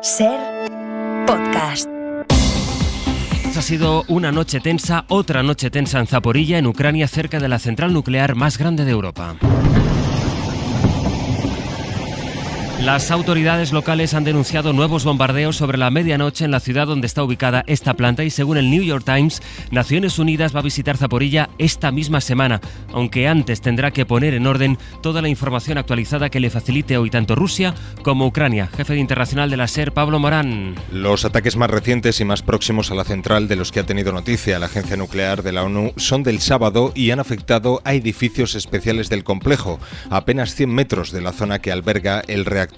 Ser podcast. Ha sido una noche tensa, otra noche tensa en Zaporilla, en Ucrania, cerca de la central nuclear más grande de Europa. Las autoridades locales han denunciado nuevos bombardeos sobre la medianoche en la ciudad donde está ubicada esta planta y según el New York Times, Naciones Unidas va a visitar Zaporilla esta misma semana, aunque antes tendrá que poner en orden toda la información actualizada que le facilite hoy tanto Rusia como Ucrania. Jefe de internacional de la SER, Pablo Morán. Los ataques más recientes y más próximos a la central de los que ha tenido noticia la Agencia Nuclear de la ONU son del sábado y han afectado a edificios especiales del complejo, a apenas 100 metros de la zona que alberga el reactor.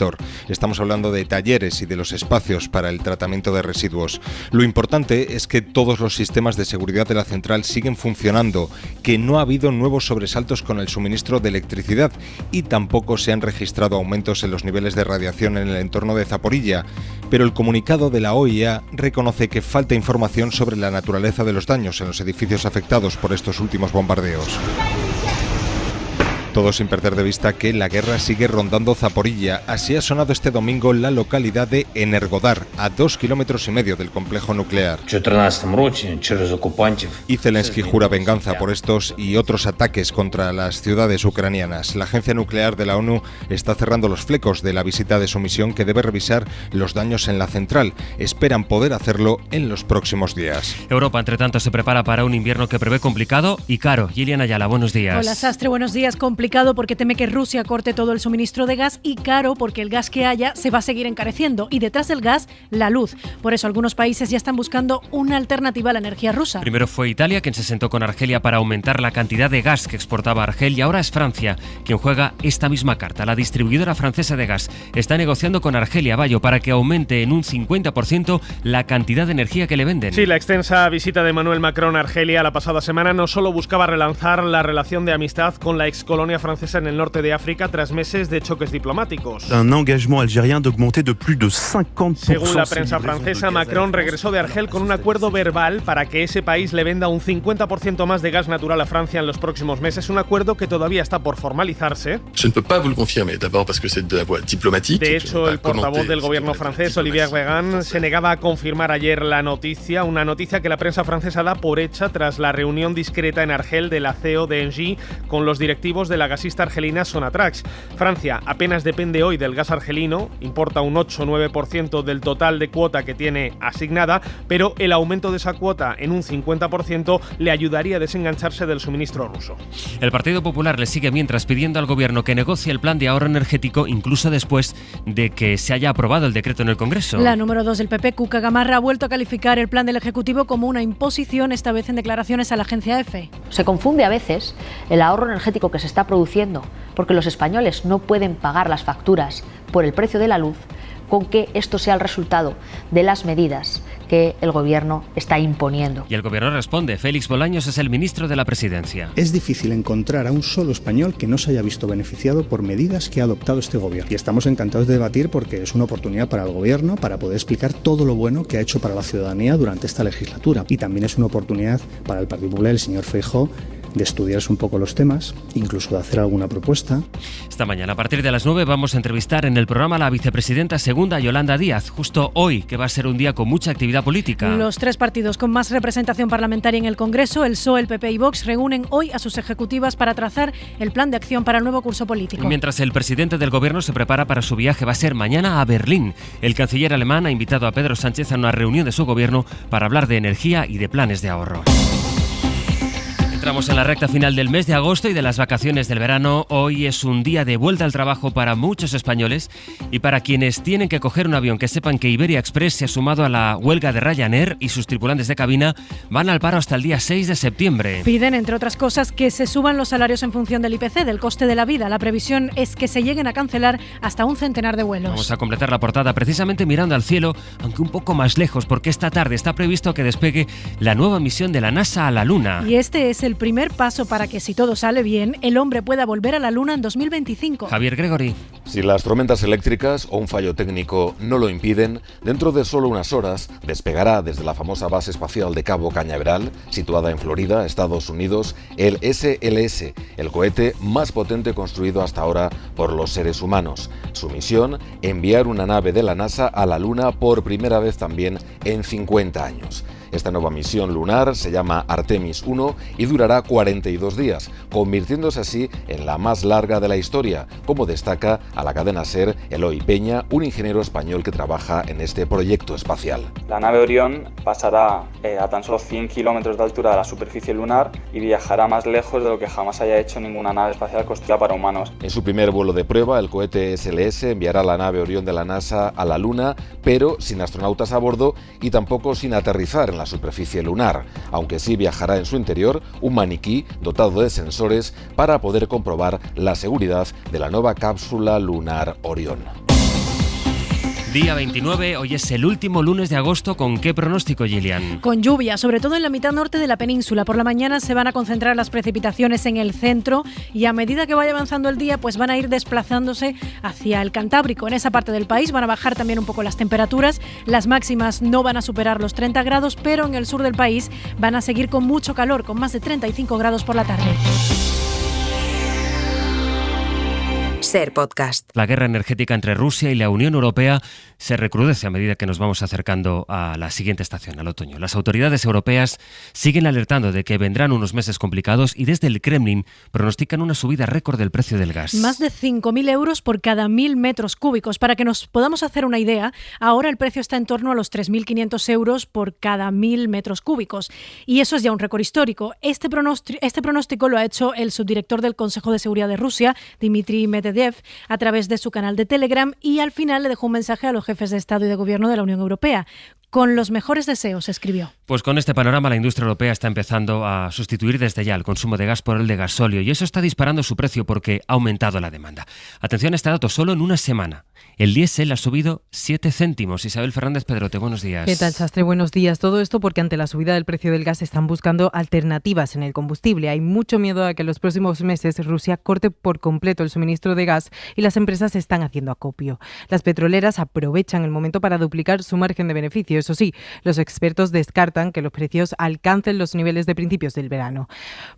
Estamos hablando de talleres y de los espacios para el tratamiento de residuos. Lo importante es que todos los sistemas de seguridad de la central siguen funcionando, que no ha habido nuevos sobresaltos con el suministro de electricidad y tampoco se han registrado aumentos en los niveles de radiación en el entorno de Zaporilla. Pero el comunicado de la OIA reconoce que falta información sobre la naturaleza de los daños en los edificios afectados por estos últimos bombardeos. Todo sin perder de vista que la guerra sigue rondando Zaporilla. Así ha sonado este domingo la localidad de Energodar, a 2,5 kilómetros del complejo nuclear. Y Zelensky jura venganza por estos y otros ataques contra las ciudades ucranianas. La Agencia Nuclear de la ONU está cerrando los flecos de la visita de su misión que debe revisar los daños en la central. Esperan poder hacerlo en los próximos días. Europa, entre tanto, se prepara para un invierno que prevé complicado y caro. Gillian Ayala, buenos días. Hola, Sastre, buenos días. Complicado porque teme que Rusia corte todo el suministro de gas y caro porque el gas que haya se va a seguir encareciendo y detrás del gas, la luz. Por eso algunos países ya están buscando una alternativa a la energía rusa. Primero fue Italia quien se sentó con Argelia para aumentar la cantidad de gas que exportaba Argel y ahora es Francia quien juega esta misma carta. La distribuidora francesa de gas está negociando con Argelia Bayo para que aumente en un 50% la cantidad de energía que le venden. Sí, la extensa visita de Emmanuel Macron a Argelia la pasada semana no solo buscaba relanzar la relación de amistad con la excolonia francesa en el norte de África tras meses de choques diplomáticos. Un engagement algérien d'augmenter de plus de 50%. Según la prensa francesa, Macron regresó de Argel con un acuerdo verbal para que ese país le venda un 50% más de gas natural a Francia en los próximos meses, un acuerdo que todavía está por formalizarse. Je ne peux pas vous le confirmer, d'abord parce que c'est de la voie diplomatique. De hecho, el portavoz del gobierno francés, Olivier Véran, se negaba a confirmar ayer la noticia, una noticia que la prensa francesa da por hecha tras la reunión discreta en Argel de la CEO de Engie con los directivos de la gasista argelina Sonatrach. Francia apenas depende hoy del gas argelino, importa un 8-9% del total de cuota que tiene asignada, pero el aumento de esa cuota en un 50% le ayudaría a desengancharse del suministro ruso. El Partido Popular le sigue mientras pidiendo al gobierno que negocie el plan de ahorro energético incluso después de que se haya aprobado el decreto en el Congreso. La número 2 del PP, Cuca Gamarra, ha vuelto a calificar el plan del Ejecutivo como una imposición, esta vez en declaraciones a la agencia EFE. Se confunde a veces el ahorro energético que se está produciendo porque los españoles no pueden pagar las facturas por el precio de la luz con que esto sea el resultado de las medidas que el gobierno está imponiendo. Y el gobierno responde. Félix Bolaños es el ministro de la Presidencia. Es difícil encontrar a un solo español que no se haya visto beneficiado por medidas que ha adoptado este gobierno. Y estamos encantados de debatir porque es una oportunidad para el gobierno para poder explicar todo lo bueno que ha hecho para la ciudadanía durante esta legislatura. Y también es una oportunidad para el Partido Popular, el señor Feijóo, de estudiarse un poco los temas, incluso de hacer alguna propuesta. Esta mañana, a partir de las 9, vamos a entrevistar en el programa a la vicepresidenta segunda, Yolanda Díaz, justo hoy, que va a ser un día con mucha actividad política. Los tres partidos con más representación parlamentaria en el Congreso, el PSOE, el PP y Vox, reúnen hoy a sus ejecutivas para trazar el plan de acción para el nuevo curso político. Mientras el presidente del gobierno se prepara para su viaje, va a ser mañana a Berlín. El canciller alemán ha invitado a Pedro Sánchez a una reunión de su gobierno para hablar de energía y de planes de ahorro. Entramos en la recta final del mes de agosto y de las vacaciones del verano. Hoy es un día de vuelta al trabajo para muchos españoles y para quienes tienen que coger un avión, que sepan que Iberia Express se ha sumado a la huelga de Ryanair y sus tripulantes de cabina van al paro hasta el día 6 de septiembre. Piden, entre otras cosas, que se suban los salarios en función del IPC, del coste de la vida. La previsión es que se lleguen a cancelar hasta un centenar de vuelos. Vamos a completar la portada precisamente mirando al cielo, aunque un poco más lejos, porque esta tarde está previsto que despegue la nueva misión de la NASA a la Luna. Y este es el el primer paso para que, si todo sale bien, el hombre pueda volver a la Luna en 2025. Javier Gregory. Si las tormentas eléctricas o un fallo técnico no lo impiden, dentro de solo unas horas despegará desde la famosa base espacial de Cabo Cañaveral, situada en Florida, Estados Unidos, el SLS, el cohete más potente construido hasta ahora por los seres humanos. Su misión, enviar una nave de la NASA a la Luna por primera vez también en 50 años. Esta nueva misión lunar se llama Artemis 1 y durará 42 días, convirtiéndose así en la más larga de la historia, como destaca a la cadena SER Eloy Peña, un ingeniero español que trabaja en este proyecto espacial. La nave Orión pasará a tan solo 100 kilómetros de altura de la superficie lunar y viajará más lejos de lo que jamás haya hecho ninguna nave espacial construida para humanos. En su primer vuelo de prueba, el cohete SLS enviará la nave Orión de la NASA a la Luna, pero sin astronautas a bordo y tampoco sin aterrizar en la superficie lunar, aunque sí viajará en su interior un maniquí dotado de sensores para poder comprobar la seguridad de la nueva cápsula lunar Orión. Día 29, hoy es el último lunes de agosto. ¿Con qué pronóstico, Gillian? Con lluvia, sobre todo en la mitad norte de la península. Por la mañana se van a concentrar las precipitaciones en el centro y a medida que vaya avanzando el día, pues van a ir desplazándose hacia el Cantábrico. En esa parte del país van a bajar también un poco las temperaturas. Las máximas no van a superar los 30 grados, pero en el sur del país van a seguir con mucho calor, con más de 35 grados por la tarde. SER Podcast. La guerra energética entre Rusia y la Unión Europea se recrudece a medida que nos vamos acercando a la siguiente estación, al otoño. Las autoridades europeas siguen alertando de que vendrán unos meses complicados y desde el Kremlin pronostican una subida récord del precio del gas. Más de 5.000 euros por cada 1.000 metros cúbicos. Para que nos podamos hacer una idea, ahora el precio está en torno a los 3.500 euros por cada 1.000 metros cúbicos. Y eso es ya un récord histórico. Este pronóstico lo ha hecho el subdirector del Consejo de Seguridad de Rusia, Dmitry Medvedev, a través de su canal de Telegram, y al final le dejó un mensaje a los jefes de Estado y de Gobierno de la Unión Europea. Con los mejores deseos, escribió. Pues con este panorama la industria europea está empezando a sustituir desde ya el consumo de gas por el de gasóleo y eso está disparando su precio porque ha aumentado la demanda. Atención a este dato, solo en una semana el diésel ha subido 7 céntimos. Isabel Fernández Pedrote, buenos días. ¿Qué tal, Sastre? Buenos días. Todo esto porque ante la subida del precio del gas están buscando alternativas en el combustible. Hay mucho miedo a que en los próximos meses Rusia corte por completo el suministro de gas y las empresas están haciendo acopio. Las petroleras aprovechan el momento para duplicar su margen de beneficio. Eso sí, los expertos descartan que los precios alcancen los niveles de principios del verano.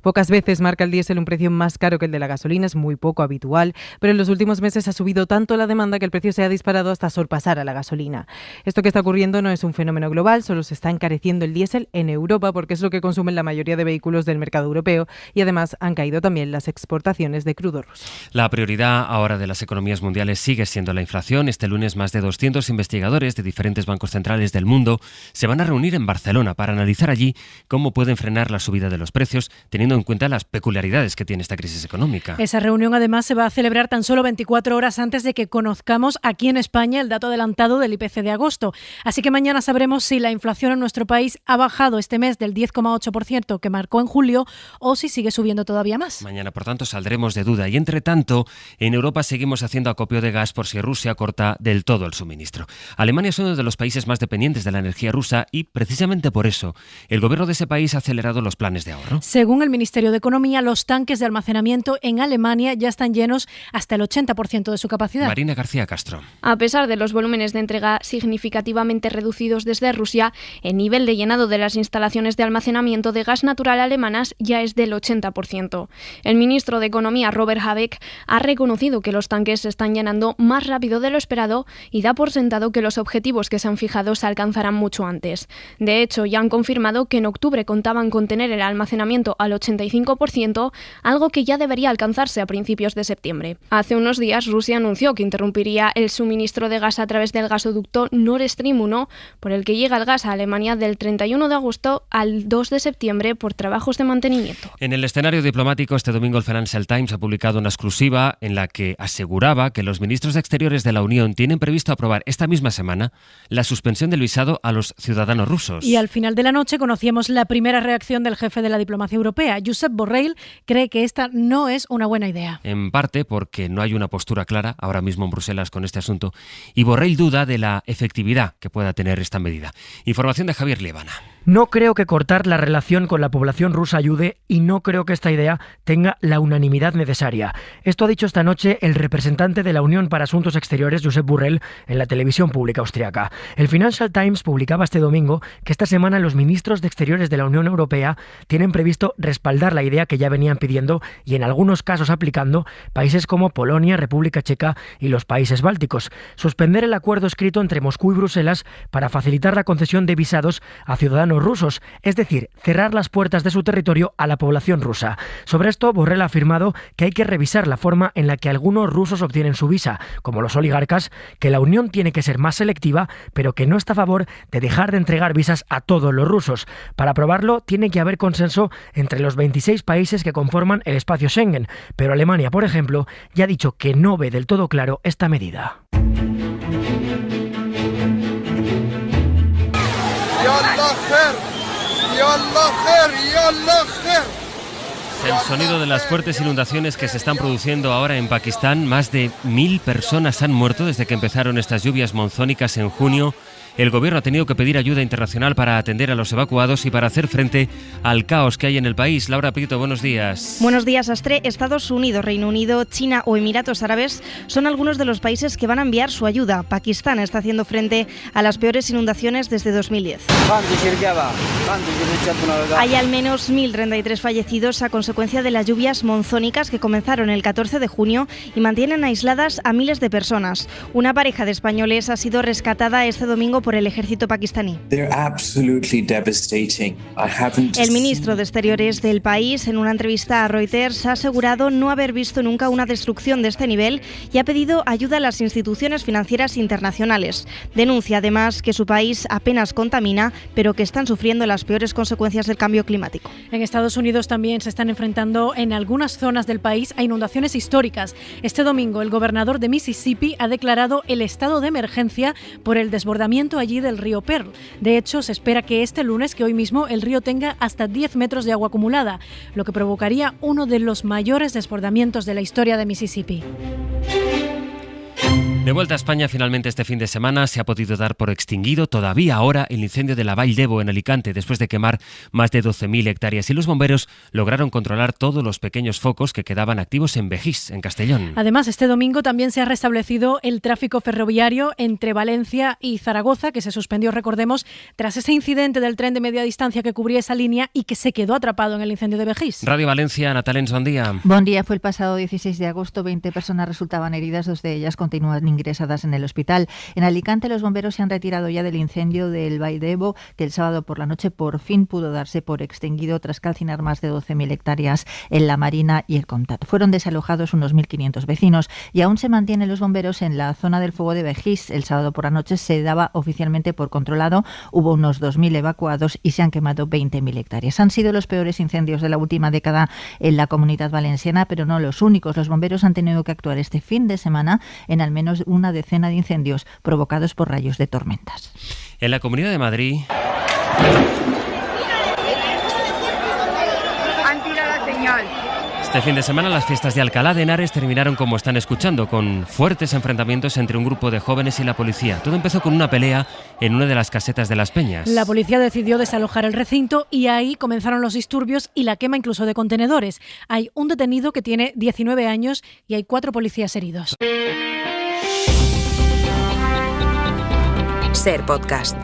Pocas veces marca el diésel un precio más caro que el de la gasolina, es muy poco habitual, pero en los últimos meses ha subido tanto la demanda que el precio se ha disparado hasta sorpasar a la gasolina. Esto que está ocurriendo no es un fenómeno global, solo se está encareciendo el diésel en Europa porque es lo que consumen la mayoría de vehículos del mercado europeo y además han caído también las exportaciones de crudo ruso. La prioridad ahora de las economías mundiales sigue siendo la inflación. Este lunes más de 200 investigadores de diferentes bancos centrales del mundo se van a reunir en Barcelona para analizar allí cómo pueden frenar la subida de los precios, teniendo en cuenta las peculiaridades que tiene esta crisis económica. Esa reunión además se va a celebrar tan solo 24 horas antes de que conozcamos aquí en España el dato adelantado del IPC de agosto. Así que mañana sabremos si la inflación en nuestro país ha bajado este mes del 10,8% que marcó en julio o si sigue subiendo todavía más. Mañana, por tanto, saldremos de duda. Y entre tanto, en Europa seguimos haciendo acopio de gas por si Rusia corta del todo el suministro. Alemania es uno de los países más dependientes de la energía rusa y precisamente por eso el gobierno de ese país ha acelerado los planes de ahorro. Según el Ministerio de Economía, los tanques de almacenamiento en Alemania ya están llenos hasta el 80% de su capacidad. Marina García Castro. A pesar de los volúmenes de entrega significativamente reducidos desde Rusia, el nivel de llenado de las instalaciones de almacenamiento de gas natural alemanas ya es del 80%. El ministro de Economía, Robert Habeck, ha reconocido que los tanques se están llenando más rápido de lo esperado y da por sentado que los objetivos que se han fijado se alcanzarán mucho antes. De hecho, ya han confirmado que en octubre contaban con tener el almacenamiento al 85%, algo que ya debería alcanzarse a principios de septiembre. Hace unos días, Rusia anunció que interrumpiría el suministro de gas a través del gasoducto Nord Stream 1, por el que llega el gas a Alemania del 31 de agosto al 2 de septiembre por trabajos de mantenimiento. En el escenario diplomático, este domingo el Financial Times ha publicado una exclusiva en la que aseguraba que los ministros de Exteriores de la Unión tienen previsto aprobar esta misma semana la suspensión del visado a los ciudadanos rusos. Y al final de la noche conocíamos la primera reacción del jefe de la diplomacia europea. Josep Borrell cree que esta no es una buena idea. En parte porque no hay una postura clara ahora mismo en Bruselas con este asunto y Borrell duda de la efectividad que pueda tener esta medida. Información de Javier Liébana. No creo que cortar la relación con la población rusa ayude y no creo que esta idea tenga la unanimidad necesaria. Esto ha dicho esta noche el representante de la Unión para Asuntos Exteriores, Josep Borrell, en la televisión pública austriaca. El Financial Times publicaba este domingo que esta semana los ministros de Exteriores de la Unión Europea tienen previsto respaldar la idea que ya venían pidiendo y en algunos casos aplicando países como Polonia, República Checa y los países bálticos. Suspender el acuerdo escrito entre Moscú y Bruselas para facilitar la concesión de visados a ciudadanos rusos, es decir, cerrar las puertas de su territorio a la población rusa. Sobre esto, Borrell ha afirmado que hay que revisar la forma en la que algunos rusos obtienen su visa, como los oligarcas, que la Unión tiene que ser más selectiva, pero que no está a favor de dejar de entregar visas a todos los rusos. Para aprobarlo, tiene que haber consenso entre los 26 países que conforman el espacio Schengen, pero Alemania, por ejemplo, ya ha dicho que no ve del todo claro esta medida. El sonido de las fuertes inundaciones que se están produciendo ahora en Pakistán. Más de 1000 personas han muerto desde que empezaron estas lluvias monzónicas en junio. El gobierno ha tenido que pedir ayuda internacional para atender a los evacuados y para hacer frente al caos que hay en el país. Laura Prieto, buenos días. Buenos días, Astre. Estados Unidos, Reino Unido, China o Emiratos Árabes son algunos de los países que van a enviar su ayuda. Pakistán está haciendo frente a las peores inundaciones desde 2010. Hay al menos 1.033 fallecidos a consecuencia de las lluvias monzónicas que comenzaron el 14 de junio y mantienen aisladas a miles de personas. Una pareja de españoles ha sido rescatada este domingo por el ejército pakistaní. El ministro de Exteriores del país, en una entrevista a Reuters, ha asegurado no haber visto nunca una destrucción de este nivel y ha pedido ayuda a las instituciones financieras internacionales. Denuncia además que su país apenas contamina, pero que están sufriendo las peores consecuencias del cambio climático. En Estados Unidos también se están enfrentando en algunas zonas del país a inundaciones históricas. Este domingo el gobernador de Mississippi ha declarado el estado de emergencia por el desbordamiento allí del río Pearl. De hecho, se espera que este lunes, que hoy mismo, el río tenga hasta 10 metros de agua acumulada, lo que provocaría uno de los mayores desbordamientos de la historia de Mississippi. De vuelta a España, finalmente este fin de semana se ha podido dar por extinguido todavía ahora el incendio de la Vall d'Ebo en Alicante después de quemar más de 12.000 hectáreas y los bomberos lograron controlar todos los pequeños focos que quedaban activos en Begís, en Castellón. Además, este domingo también se ha restablecido el tráfico ferroviario entre Valencia y Zaragoza, que se suspendió, recordemos, tras ese incidente del tren de media distancia que cubría esa línea y que se quedó atrapado en el incendio de Begís. Radio Valencia, Natalens, buen día. Buen día, fue el pasado 16 de agosto, 20 personas resultaban heridas, 2 de ellas continúan ingresadas en el hospital. En Alicante los bomberos se han retirado ya del incendio del Vall d'Ebo, que el sábado por la noche por fin pudo darse por extinguido tras calcinar más de 12.000 hectáreas en La Marina y el Comtat. Fueron desalojados unos 1.500 vecinos y aún se mantienen los bomberos en la zona del fuego de Begís. El sábado por la noche se daba oficialmente por controlado, hubo unos 2.000 evacuados y se han quemado 20.000 hectáreas. Han sido los peores incendios de la última década en la Comunidad Valenciana, pero no los únicos. Los bomberos han tenido que actuar este fin de semana en al menos una decena de incendios provocados por rayos de tormentas. En la Comunidad de Madrid... Han tirado la señal. Este fin de semana las fiestas de Alcalá de Henares terminaron como están escuchando, con fuertes enfrentamientos entre un grupo de jóvenes y la policía. Todo empezó con una pelea en una de las casetas de Las Peñas. La policía decidió desalojar el recinto y ahí comenzaron los disturbios y la quema incluso de contenedores. Hay un detenido que tiene 19 años y hay 4 policías heridos. Ser Podcast.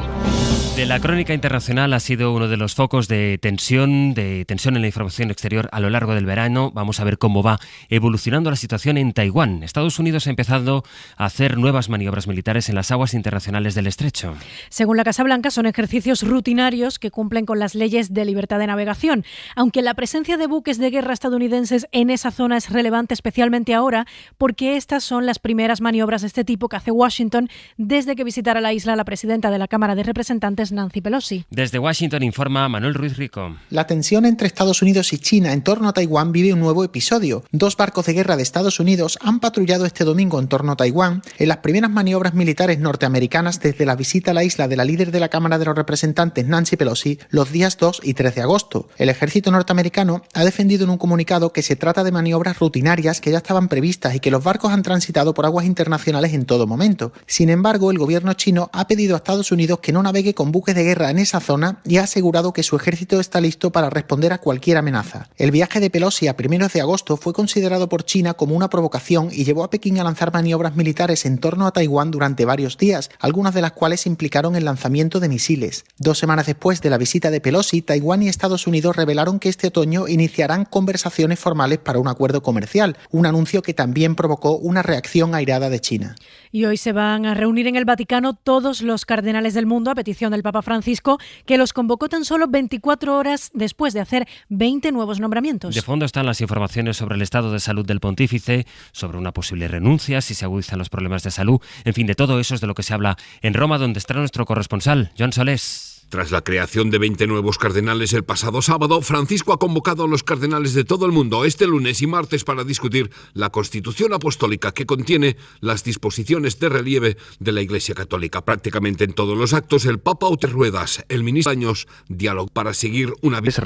De la crónica internacional ha sido uno de los focos de tensión en la información exterior a lo largo del verano. Vamos a ver cómo va evolucionando la situación en Taiwán. Estados Unidos ha empezado a hacer nuevas maniobras militares en las aguas internacionales del estrecho. Según la Casa Blanca, son ejercicios rutinarios que cumplen con las leyes de libertad de navegación. Aunque la presencia de buques de guerra estadounidenses en esa zona es relevante especialmente ahora, porque estas son las primeras maniobras de este tipo que hace Washington desde que visitara la isla la presidenta de la Cámara de Representantes, Nancy Pelosi. Desde Washington informa Manuel Ruiz Rico. La tensión entre Estados Unidos y China en torno a Taiwán vive un nuevo episodio. 2 barcos de guerra de Estados Unidos han patrullado este domingo en torno a Taiwán en las primeras maniobras militares norteamericanas desde la visita a la isla de la líder de la Cámara de los Representantes, Nancy Pelosi, los días 2 y 3 de agosto. El ejército norteamericano ha defendido en un comunicado que se trata de maniobras rutinarias que ya estaban previstas y que los barcos han transitado por aguas internacionales en todo momento. Sin embargo, el gobierno chino ha pedido a Estados Unidos que no navegue con buques buques de guerra en esa zona y ha asegurado que su ejército está listo para responder a cualquier amenaza. El viaje de Pelosi a primeros de agosto fue considerado por China como una provocación y llevó a Pekín a lanzar maniobras militares en torno a Taiwán durante varios días, algunas de las cuales implicaron el lanzamiento de misiles. 2 semanas después de la visita de Pelosi, Taiwán y Estados Unidos revelaron que este otoño iniciarán conversaciones formales para un acuerdo comercial, un anuncio que también provocó una reacción airada de China. Y hoy se van a reunir en el Vaticano todos los cardenales del mundo a petición del Papa Francisco, que los convocó tan solo 24 horas después de hacer 20 nuevos nombramientos. De fondo están las informaciones sobre el estado de salud del pontífice, sobre una posible renuncia, si se agudizan los problemas de salud. En fin, de todo eso es de lo que se habla en Roma, donde está nuestro corresponsal, Joan Solés. Tras la creación de 20 nuevos cardenales el pasado sábado, Francisco ha convocado a los cardenales de todo el mundo este lunes y martes para discutir la Constitución Apostólica que contiene las disposiciones de relieve de la Iglesia Católica. Prácticamente en todos los actos, el Papa Ruedas, el ministro de Años, diálogo para seguir una vida.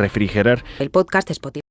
El podcast Spotify.